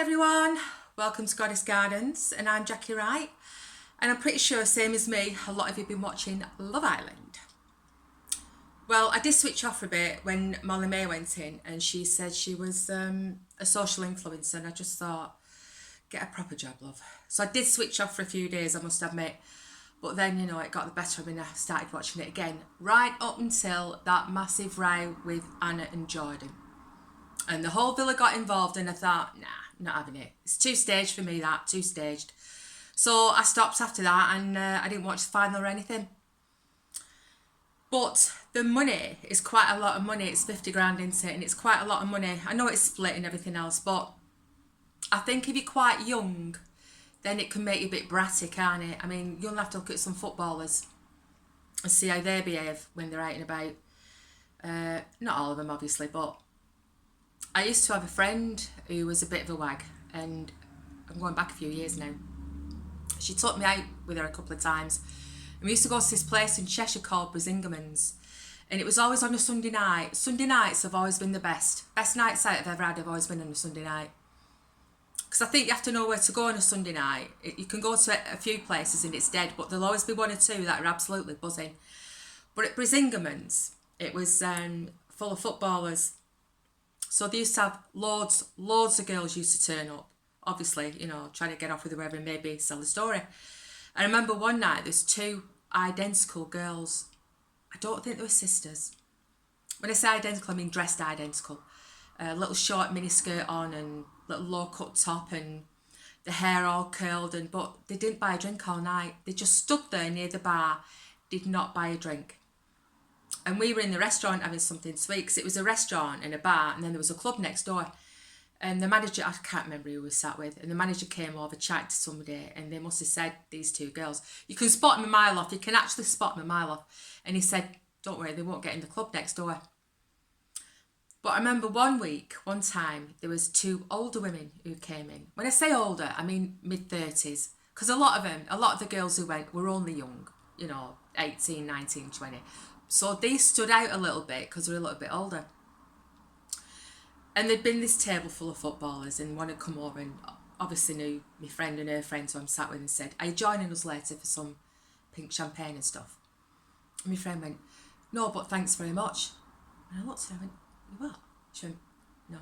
everyone, welcome to Goddess Gardens, and I'm Jackie Wright, and I'm pretty sure, same as me, a lot of you have been watching Love Island. Well, I did switch off for a bit when Molly-Mae went in and she said she was a social influencer, and I just thought, get a proper job, love. So I did switch off for a few days, I must admit, but then, you know, it got the better of me and I started watching it again, right up until that massive row with Anna and Jordan. And the whole villa got involved, and I thought, nah, not having it. It's too staged for me, that, too staged. So I stopped after that, and I didn't watch the final or anything. But the money is quite a lot of money. It's 50 grand into it, and it's quite a lot of money. I know it's split and everything else, but I think if you're quite young, then it can make you a bit bratty, can't it? I mean, you'll have to look at some footballers and see how they behave when they're out and about. Not all of them, obviously, but I used to have a friend who was a bit of a wag, and I'm going back a few years now. She took me out with her a couple of times, and we used to go to this place in Cheshire called Brisingaman's, and it was always on a Sunday night. Sunday nights have always been the best nights out I've ever had have always been on a Sunday night, because I think you have to know where to go on a Sunday night. You can go to a few places and it's dead, but there'll always be one or two that are absolutely buzzing. But at Brisingaman's, it was full of footballers. So they used to have loads of girls used to turn up, obviously, you know, trying to get off with whoever and maybe sell the story. I remember one night there's two identical girls. I don't think they were sisters. When I say identical, I mean dressed identical. A little short mini skirt on and little low cut top and the hair all curled, but they didn't buy a drink all night. They just stood there near the bar, did not buy a drink. And we were in the restaurant having something sweet, because it was a restaurant and a bar, and then there was a club next door. And the manager, I can't remember who we sat with, and the manager came over, chatted to somebody, and they must have said, these two girls, you can spot them a mile off, you can actually spot them a mile off. And he said, don't worry, they won't get in the club next door. But I remember one time, there was two older women who came in. When I say older, I mean mid-30s, because a lot of the girls who went were only young, you know, 18, 19, 20. So they stood out a little bit because they were a little bit older. And there'd been this table full of footballers, and one had come over and obviously knew my friend and her friend who I'm sat with, and said, are you joining us later for some pink champagne and stuff? And my friend went, no, but thanks very much. And I looked at her and went, you what? She went, no.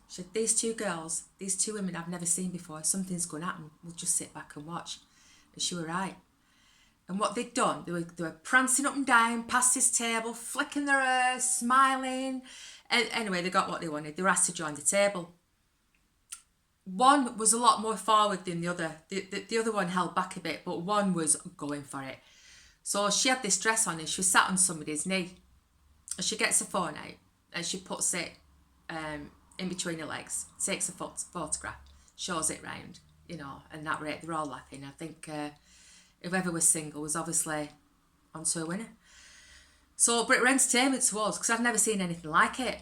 She said, these two women I've never seen before, something's going to happen, we'll just sit back and watch. And she were right. And what they'd done, they were prancing up and down past this table, flicking their hair, smiling. And anyway, they got what they wanted. They were asked to join the table. One was a lot more forward than the other. The other one held back a bit, but one was going for it. So she had this dress on and she was sat on somebody's knee. And she gets her phone out and she puts it in between her legs, takes a photograph, shows it round, you know, and that rate, they're all laughing. I think whoever was single was obviously onto a winner. So, but it were entertainment to us, because I've never seen anything like it.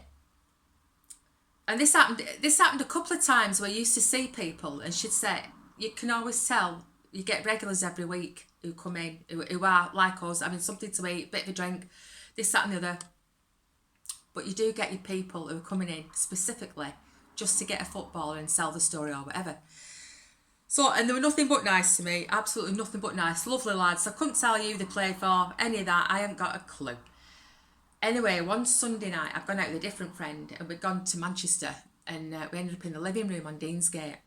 And this happened a couple of times where I used to see people, and she'd say, you can always tell, you get regulars every week who come in, who are like us, having something to eat, bit of a drink, this, that and the other. But you do get your people who are coming in specifically just to get a footballer and sell the story or whatever. So, and they were nothing but nice to me, absolutely nothing but nice, lovely lads. I couldn't tell you who they played for, any of that, I haven't got a clue. Anyway, one Sunday night, I've gone out with a different friend, and we'd gone to Manchester, and we ended up in the living room on Deansgate.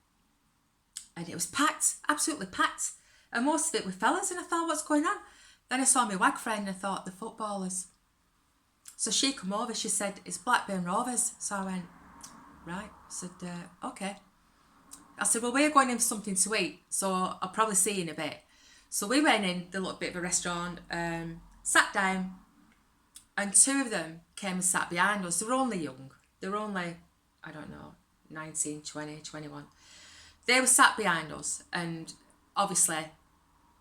And it was packed, absolutely packed. And most of it were fellas, and I thought, what's going on? Then I saw my wag friend, and I thought, the footballers. So she come over, she said, it's Blackburn Rovers. So I went, right. I said, okay. I said, well, we're going in for something to eat, so I'll probably see you in a bit. So we went in the little bit of a restaurant, sat down, and two of them came and sat behind us. They were only young. They were only, I don't know, 19, 20, 21. They were sat behind us, and obviously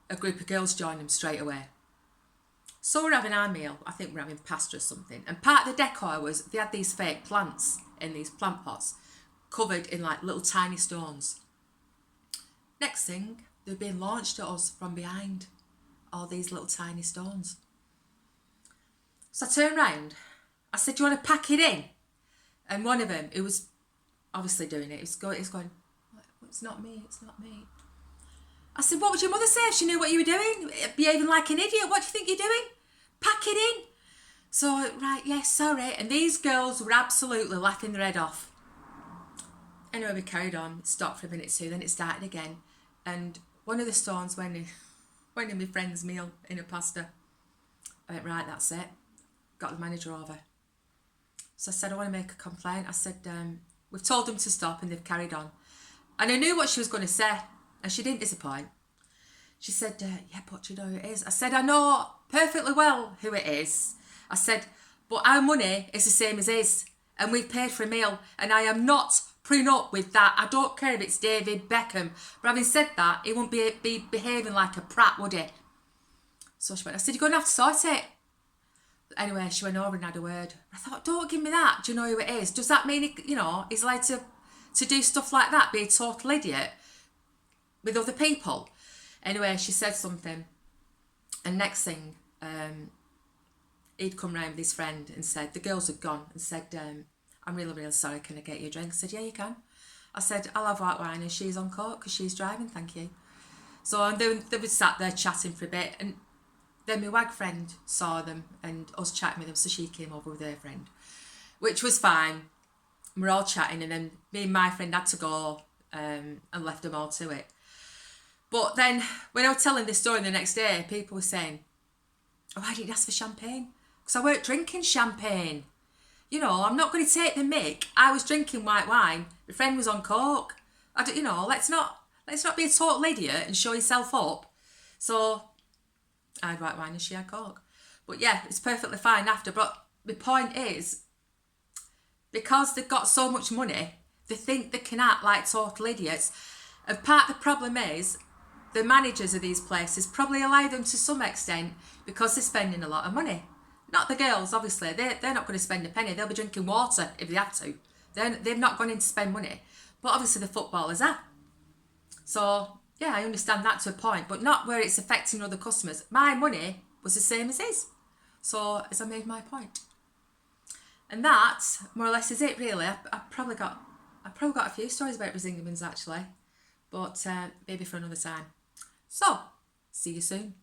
a group of girls joined them straight away. So we're having our meal. I think we're having pasta or something. And part of the decor was they had these fake plants in these plant pots, covered in like little tiny stones. Next thing, they were being launched at us from behind, all these little tiny stones. So I turned round, I said, do you want to pack it in? And one of them, it was obviously doing it. It's going, it's not me, it's not me. I said, what would your mother say if she knew what you were doing? Behaving like an idiot, what do you think you're doing? Pack it in. So, right, yes, sorry. And these girls were absolutely laughing their head off. Anyway, we carried on, stopped for a minute or two, then it started again. And one of the stones went in my friend's meal in a pasta. I went, right, that's it. Got the manager over. So I said, I want to make a complaint. I said, we've told them to stop and they've carried on. And I knew what she was going to say, and she didn't disappoint. She said, yeah, but you know who it is? I said, I know perfectly well who it is. I said, but our money is the same as his, and we've paid for a meal, and I am not putting up with that. I don't care if it's David Beckham. But having said that, he won't be behaving like a prat, would he? So she went, I said, you're going to have to sort it. Anyway, she went over and had a word. I thought, don't give me that. Do you know who it is? Does that mean, he's allowed to do stuff like that, be a total idiot with other people? Anyway, she said something. And next thing, he'd come round with his friend and said, the girls had gone, and said, I'm really, really sorry, can I get you a drink? I said, yeah, you can. I said, I'll have white wine and she's on coke because she's driving, thank you. So they were sat there chatting for a bit, and then my wag friend saw them and us chatting with them, so she came over with her friend, which was fine. We're all chatting, and then me and my friend had to go and left them all to it. But then when I was telling this story the next day, people were saying, oh, why didn't you ask for champagne? Because I weren't drinking champagne. I'm not going to take the mick. I was drinking white wine. My friend was on coke. Let's not be a total idiot and show yourself up. So I had white wine and she had coke. But yeah, it's perfectly fine after. But the point is, because they've got so much money, they think they can act like total idiots. And part of the problem is, the managers of these places probably allow them to some extent because they're spending a lot of money. Not the girls, obviously. They're not going to spend a penny. They'll be drinking water if they have to. They've not gone in to spend money. But obviously the footballers are. So, yeah, I understand that to a point, but not where it's affecting other customers. My money was the same as his. So, as I made my point. And that, more or less, is it, really. I've probably got a few stories about Risingamans, actually. But maybe for another time. So, see you soon.